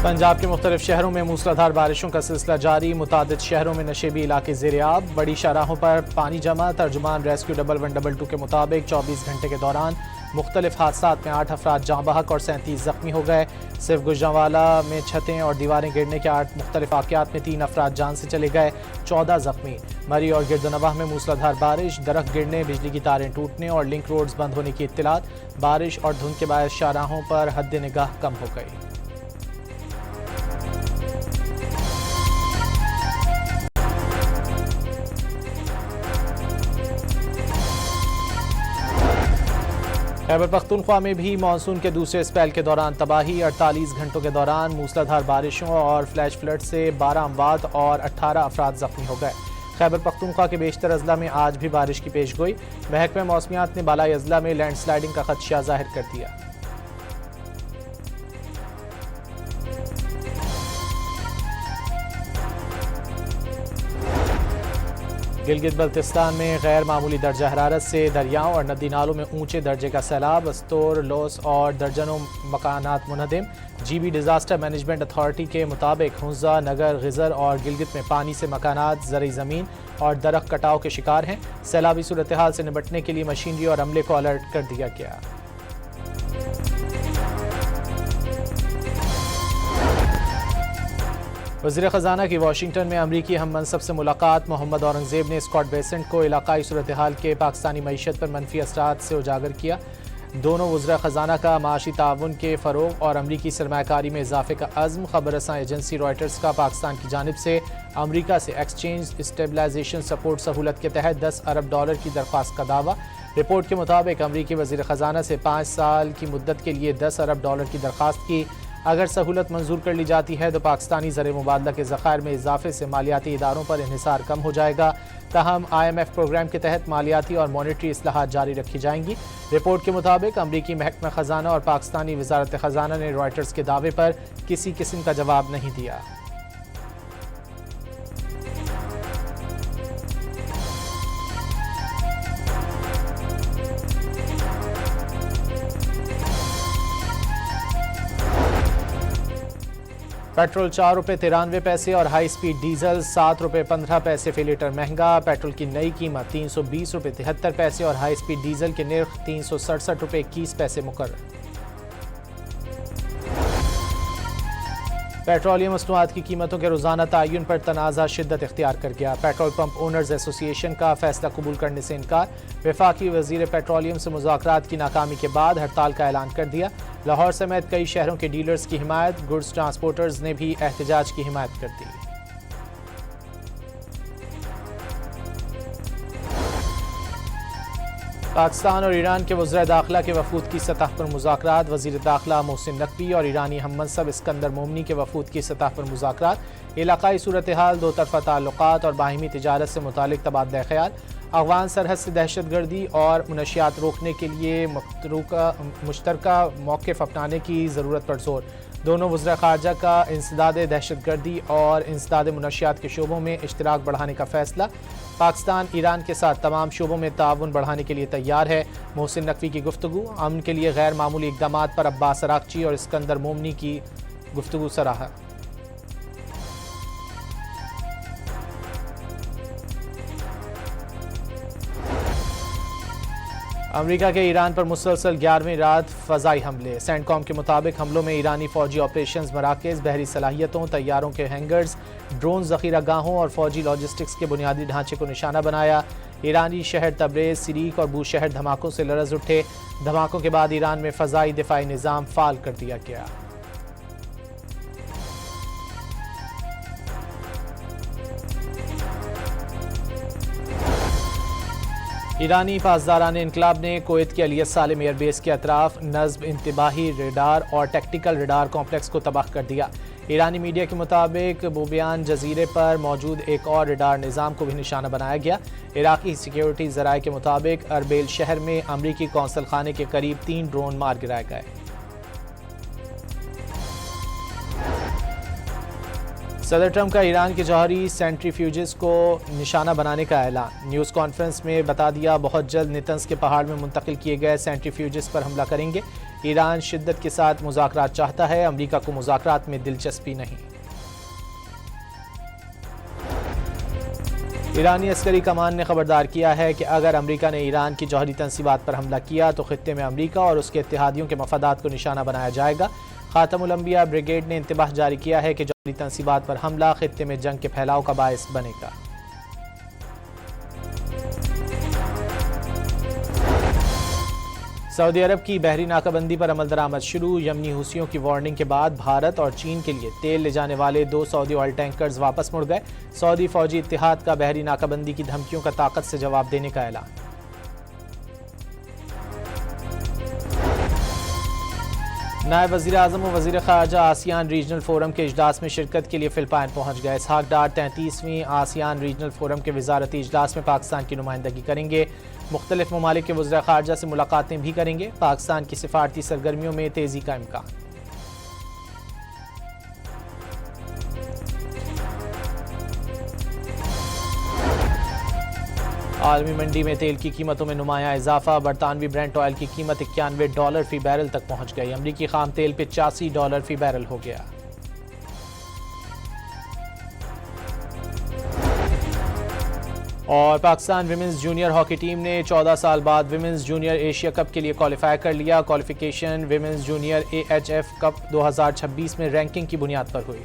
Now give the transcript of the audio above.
पंजाब के मुख्तलिफ शहरों में मूसलाधार बारिशों का सिलसिला जारी। मुतादिद शहरों में नशेबी इलाके ज़ेर-ए-आब। बड़ी शाहराहों पर पानी जमा। तर्जुमान रेस्क्यू 1112 के मुताबिक 24 घंटे के दौरान मुख्तलिफ हादसात में 8 अफराद जाँ बहक और 37 जख्मी हो गए। सिर्फ गुजरांवाला में छतें और दीवारें गिरने के 8 मुख्तलिफ वाक़यात में 3 अफराद जान से चले गए, 14 जख्मी। मरी और गिरदनवाह में मूसलाधार बारिश, दरख्त गिरने, बिजली की तारें टूटने और लिंक रोड्स बंद होने की इत्तलात। बारिश और धुंध के बायस शाहराहों पर हद निगाह कम हो गई। खैबर पख्तूनख्वा में भी मानसून के दूसरे स्पेल के दौरान तबाही। 48 घंटों के दौरान मूसलाधार बारिशों और फ्लैश फ्लड से 12 अमवात और 18 अफराद जख्मी हो गए। खैबर पख्तूनख्वा के बेशतर अजला में आज भी बारिश की पेशगोई। महकमा मौसमियात ने बालाई अजला में लैंडस्लाइडिंग का खदशा जाहिर कर दिया। गिलगित बल्तिस्तान में गैर मामूली दर्जा हरारत से दरियाओं और नदी नालों में ऊंचे दर्जे का सैलाब। अस्तोर, लोस और दर्जनों मकानात मुनहदिम। GB डिजास्टर मैनेजमेंट अथॉरिटी के मुताबिक हुंजा, नगर, गिजर और गिलगित में पानी से मकानात, ज़रई ज़मीन और दरख्त कटाव के शिकार हैं। सैलाबी सूरत हाल से निपटने के लिए मशीनरी और अमले को अलर्ट कर दिया गया। वज़ीर ख़जाना की वाशिंगटन में अमरीकी हम मनसब से मुलाकात। मोहम्मद औरंगज़ेब ने स्कॉट बेसेंट को इलाकाई सूरत हाल के पाकिस्तानी मईशत पर मनफी असरात से उजागर किया। दोनों वज़ीर ख़जाना का माशी ताउन के फ़रोग़ और अमरीकी सरमायाकारी में इजाफ़े का अज़्म। ख़बर रसां एजेंसी रॉयटर्स का पाकिस्तान की जानिब से अमरीका से एक्सचेंज स्टेबलाइजेशन सपोर्ट सहूलत के तहत $10 अरब की दरख्वास्त का दावा। रिपोर्ट के मुताबिक अमरीकी वज़ीर ख़जाना से 5 साल की मुद्दत के लिए $10 अरब की दरख्वास्त की। अगर सहूलत मंजूर कर ली जाती है तो पाकिस्तानी ज़र मुबादला के ज़खायर में इजाफे से मालियाती इदारों पर इन्हिसार कम हो जाएगा। ताहम IMF प्रोग्राम के तहत मालियाती और मॉनेटरी इस्लाहात जारी रखी जाएंगी। रिपोर्ट के मुताबिक अमरीकी महकमा ख़जाना और पाकिस्तानी वज़ारत ख़जाना ने रॉयटर्स के दावे पर किसी किस्म का जवाब नहीं दिया। पेट्रोल ₹4.93 और हाई स्पीड डीजल ₹7.15 फी लीटर महंगा। पेट्रोल की नई कीमत ₹320.73 और हाई स्पीड डीजल के निर्ख ₹367.21 मुकर्रर। पेट्रोलियम मसनूआत की कीमतों के रोज़ाना तयन पर तनाज़ा शिद्दत इख्तियार कर गया। पेट्रोल पंप ओनर्स एसोसिएशन का फैसला कबूल करने से इनकार। वफाकी वज़ीर पेट्रोलियम से मुज़ाकरात की नाकामी के बाद हड़ताल का ऐलान कर दिया। लाहौर समेत कई शहरों के डीलर्स की हिमायत। गुड्स ट्रांसपोर्टर्स ने भी एहतजाज की हिमायत कर दी। पाकिस्तान और ईरान के वज़ीर दाखिला के वफूद की सतह पर मुज़ाकरात। वज़ीर दाखिला मोहसिन नकवी और ईरानी हम मनसब इस्कंदर मोमनी के वफूद की सतह पर मुज़ाकरात। इलाकाई सूरत हाल, दो तरफ़ा ताल्लुकात और बाहिमी तिजारत से मुतालिक तबादला ख्याल। अफ़गान सरहद से दहशत गर्दी और मुनशियात रोकने के लिए मुश्तरका मौक़िफ़ अपनाने की ज़रूरत पर जोर। दोनों वज़ीर ख़ारजा का इंसदाद दहशत गर्दी और इंसदाद मुनशियात के शोबों में इश्तिराक बढ़ाने का फ़ैसला। पाकिस्तान ईरान के साथ तमाम शोबों में ताउन बढ़ाने के लिए तैयार है। मोहसिन नकवी की गुफ्तगू। अमन के लिए गैर मामूली इक़दामात पर अब्बास अराक़ची और इस्कंदर मोमनी की गुफ्तगू सराहा। अमेरिका के ईरान पर मुसलसल 11वीं रात फ़ज़ाई हमले। सेंटकॉम के मुताबिक हमलों में ईरानी फ़ौजी ऑपरेशंस मराकज़, बहरी सलाहियतों, तैयारों के हैंगर्स, ड्रोन ज़ख़ीरा गाहों और फ़ौजी लॉजिस्टिक्स के बुनियादी ढांचे को निशाना बनाया। ईरानी शहर तबरेज़, सिरीक और बूशहर धमाकों से लरज़ उठे। धमाकों के बाद ईरान में फ़ज़ाई दिफ़ाई निज़ाम फ़ाल कर दिया गया। ईरानी पासदारान इनकलाब ने कोयत के अलियत सालिम एयरबेस के अतराफ नस्ब इंतबाही रेडार और टैक्टिकल रेडार कॉम्प्लेक्स को तबाह कर दिया। ईरानी मीडिया के मुताबिक बोबियान जजीरे पर मौजूद एक और रेडार निज़ाम को भी निशाना बनाया गया। इराक़ी सिक्योरिटी ज़राए के मुताबिक अरबेल शहर में अमरीकी कौंसल खाने के करीब 3 ड्रोन मार गिराए गए। सदर ट्रंप का ईरान के जौहरी सेंट्रीफ्यूजेस को निशाना बनाने का ऐलान। न्यूज़ कॉन्फ्रेंस में बता दिया, बहुत जल्द नितंस के पहाड़ में मुंतकिल किए गए सेंट्रीफ्यूजेस पर हमला करेंगे। ईरान शिद्दत के साथ मुज़ाकरात चाहता है, अमरीका को मुज़ाकरात में दिलचस्पी नहीं। ईरानी अस्करी कमान ने खबरदार किया है कि अगर अमरीका ने ईरान की जौहरी तंसीबात पर हमला किया तो खित्ते में अमरीका और उसके इत्तेहादियों के मफादात को निशाना बनाया जाएगा। खातमुल अंबिया ब्रिगेड ने इंतबाह जारी किया है कि जौहरी तंसीबात पर हमला खित्ते में जंग के फैलाव का बायस बनेगा। सऊदी अरब की बहरी नाकाबंदी पर अमल दरामद शुरू। यमनी हुसियों की वार्निंग के बाद भारत और चीन के लिए तेल ले जाने वाले 2 सऊदी ऑयल टैंकर्स वापस मुड़ गए। सऊदी फौजी इत्तेहाद का बहरी नाकाबंदी की धमकियों का ताकत से जवाब देने का ऐलान। नायब वज़ीर आज़म और वज़ीर ख़ारजा आसियान रीजनल फोरम के इजलास में शिरकत के लिए फिलिपाइन पहुँच गए। इसहाक डार 33वीं आसियान रीजनल फोरम के वज़ारती इजलास में पाकिस्तान की नुमाइंदगी करेंगे। मुख्तलिफ ममालिक के वज़ीर ख़ारजा से मुलाकातें भी करेंगे। पाकिस्तान की सिफारती सरगर्मियों में तेज़ी का इम्कान। आलमी मंडी में तेल की कीमतों में नुमाया इजाफा। बरतानवी ब्रेंट ऑयल की कीमत $91 फी बैरल तक पहुंच गई। अमरीकी खाम तेल $85 फी बैरल हो गया। और Pakistan women's junior hockey team ने 14 साल बाद विमेंस जूनियर एशिया कप के लिए क्वालिफाई कर लिया। Qualification women's junior AHF cup 2026 में रैंकिंग की बुनियाद पर हुई।